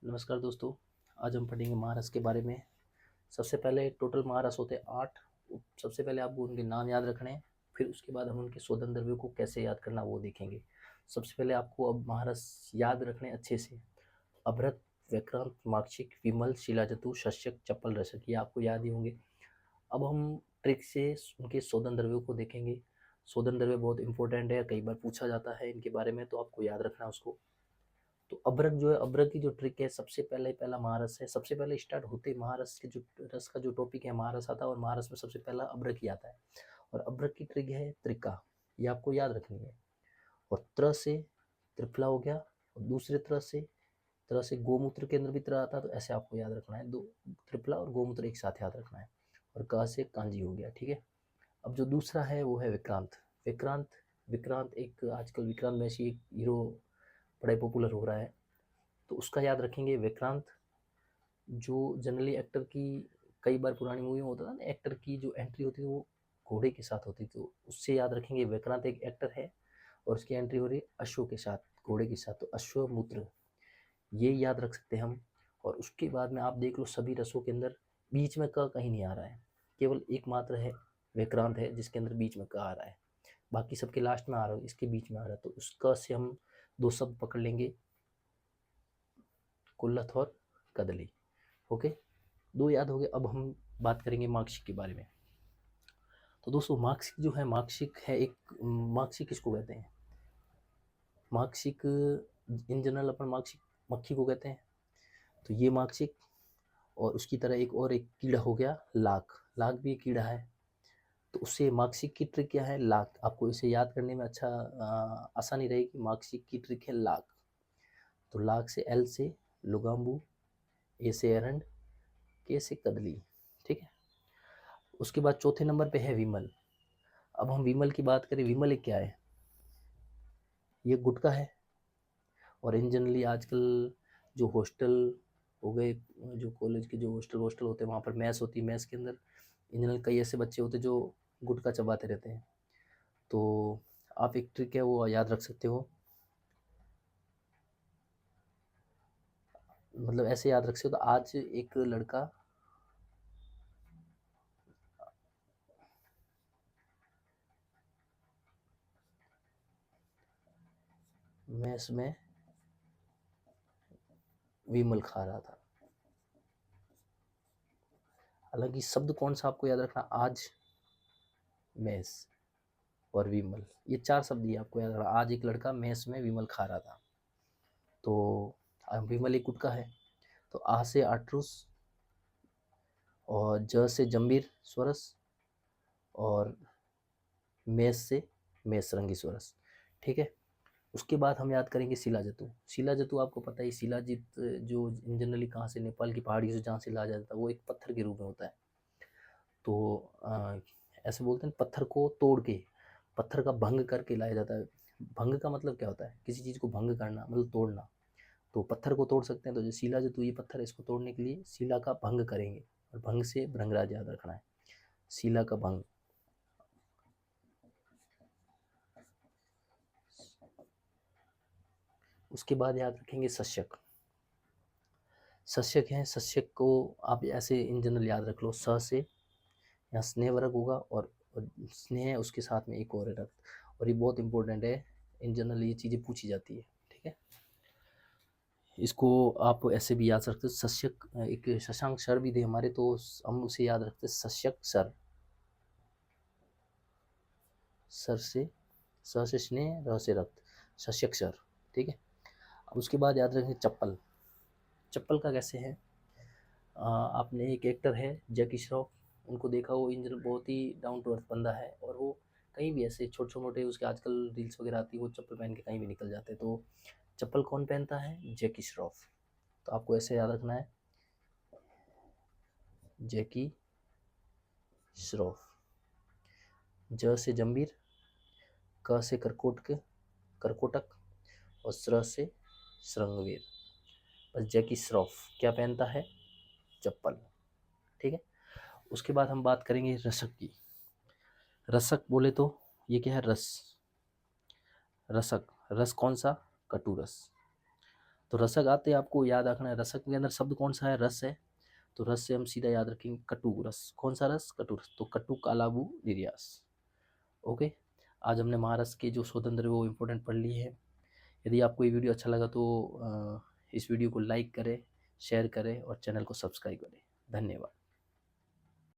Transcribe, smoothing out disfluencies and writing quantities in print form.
नमस्कार दोस्तों। आज हम पढ़ेंगे महारस के बारे में। सबसे पहले टोटल महारस होते हैं 8। सबसे पहले आपको उनके नाम याद रखने हैं, फिर उसके बाद हम उनके शोधन द्रव्यों को कैसे याद करना वो देखेंगे। सबसे पहले आपको अब महारस याद रखने अच्छे से। अभ्रक, व्यक्रांत, माक्षिक, विमल, शिलाजतु, शस्यक, चप्पल, रसक, ये आपको याद ही होंगे। अब हम ट्रिक से उनके शोधन द्रव्यों को देखेंगे। शोधन द्रव्य बहुत इंपॉर्टेंट है, कई बार पूछा जाता है इनके बारे में, तो आपको याद रखना है उसको। तो अभ्रक जो है, अभ्रक की जो ट्रिक है, सबसे पहला महारस है। सबसे पहले स्टार्ट होते ही महारस के जो रस का जो टॉपिक है महारस आता है, और महारस में सबसे पहला अभ्रक ही आता है। और अभ्रक की ट्रिक है त्रिका, ये आपको याद रखनी है। और त्र से त्रिफला हो गया, और दूसरे त्र से गोमूत्र के अंदर भी त्र आता है, तो ऐसे आपको याद रखना है। दो त्रिफला और गोमूत्र एक साथ याद रखना है। और क से कांजी हो गया, ठीक है। अब जो दूसरा है वो है विक्रांत। विक्रांत विक्रांत एक आजकल विक्रांत मैसी एक हीरो बड़ा पॉपुलर हो रहा है, तो उसका याद रखेंगे विक्रांत। जो जनरली एक्टर की, कई बार पुरानी मूवी में होता था ना, एक्टर की जो एंट्री होती थी वो घोड़े के साथ होती थी, तो उससे याद रखेंगे विक्रांत एक एक्टर है और उसकी एंट्री हो रही है अश्व के साथ, घोड़े के साथ, तो अश्वमूत्र, ये याद रख सकते हैं हम। और उसके बाद में आप देख लो सभी रसों के अंदर बीच में क कहीं नहीं आ रहा है, केवल एकमात्र है विक्रांत है जिसके अंदर बीच में क आ रहा है। बाकी सबके लास्ट में आ रहा है, इसके बीच में आ रहा है, तो उस क से हम दो शब्द पकड़ लेंगे, कुल्लथ और कदली। ओके, दो याद हो गए। अब हम बात करेंगे मार्कशीट के बारे में। तो दोस्तों मार्कशीट जो है, मार्कशीट है एक, मार्कशीट किसको कहते हैं? Marksheet in general upon marksheet मक्खी को कहते हैं, तो ये मार्कशीट। और उसकी तरह एक कीड़ा हो गया लाख, लाख भी एक कीड़ा है। तो उससे मार्कशीट की ट्रिक क्या है? लाख, आपको इसे याद करने में अच्छा आसानी रहेगी। मार्कशीट की ट्रिक है लाख। तो लाख से एल से लुगाम्बू, ए से एरंड, के से कदली, ठीक है। उसके बाद चौथे नंबर पे है विमल। अब हम विमल की बात करें, विमल एक क्या है? ये गुटखा है। और इन जनरली आजकल जो हॉस्टल हो गए, जो कॉलेज के जो हॉस्टल हॉस्टल होते हैं, वहाँ पर मैस होती है, मैस के अंदर इन जनरल कई ऐसे बच्चे होते हैं जो गुटखा चबाते रहते हैं। तो आप एक ट्रिक है वो याद रख सकते हो, मतलब ऐसे याद रख सकते हो। तो आज एक लड़का मैस में विमल खा रहा था। हालांकि शब्द कौन सा आपको याद रखना, आज, मैस और विमल, ये चार शब्द ही आपको याद रखना। आज एक लड़का मैस में विमल खा रहा था, तो विमल एक गुटखा है। तो आ से आट्रुस, और ज से जंबीर स्वरस, और मेष से मेषरंगी स्वरस, ठीक है। उसके बाद हम याद करेंगे शिलाजतु। शिलाजतु आपको पता है, शिलाजित जो जनरली कहाँ से, नेपाल की पहाड़ियों से जहाँ से लाया जाता है, वो एक पत्थर के रूप में होता है। तो ऐसे बोलते हैं पत्थर को तोड़ के, पत्थर का भंग करके लाया जाता है। भंग का मतलब क्या होता है? किसी चीज़ को भंग करना मतलब तोड़ना। तो पत्थर को तोड़ सकते हैं, तो जो शिला जो, तो ये पत्थर है, इसको तोड़ने के लिए शिला का भंग करेंगे। और भंग से भृंगराज याद रखना है, शिला का भंग। उसके बाद याद रखेंगे शस्यक। शस्यक है, शस्यक को आप ऐसे इन जनरल याद रख लो, स से यहाँ स्नेह वर्ग होगा, और स्नेह उसके साथ में एक और है रक्त। और ये बहुत इंपॉर्टेंट है, इन जनरल ये चीज़ें पूछी जाती है, ठीक है। इसको आप ऐसे भी याद रखते हो, शस्यक, एक शशांक सर भी थे हमारे, तो हम उसे याद रखते शस्यक सर। सर से, स से स्नेह, र से रक्त, शस्यक सर, ठीक है। अब उसके बाद याद रखें चप्पल। चप्पल का कैसे है? आपने एक एक्टर है जैकी श्रॉफ, उनको देखा, वो इन जनरल बहुत ही डाउन टू अर्थ बंदा है, और वो कहीं भी ऐसे छोटे छोटे मोटे उसके आजकल रील्स वगैरह आती है, वो चप्पल पहन के कहीं भी निकल जाते हैं। तो चप्पल कौन पहनता है? जैकी श्रॉफ। तो आपको ऐसे याद रखना है, जैकी श्रॉफ। ज से जंबीर, क से करकोटक, और स्र से श्रृंगवीर। बस जैकी श्रॉफ क्या पहनता है? चप्पल, ठीक है। उसके बाद हम बात करेंगे रसक की। रसक बोले तो ये क्या है? रस, रसक, रस कौन सा? कटु रस। तो रसक आते ही आपको याद रखना है, रसक के अंदर शब्द कौन सा है, रस है, तो रस से हम सीधा याद रखेंगे कटु रस। कौन सा रस, कटु रस, तो कटु कालाबू निर्यास। ओके, आज हमने महारस के जो शोधन द्रव्य वो इम्पोर्टेंट पढ़ लिए हैं। यदि आपको ये वीडियो अच्छा लगा तो इस वीडियो को लाइक करें, शेयर करें और चैनल को सब्सक्राइब करें। धन्यवाद।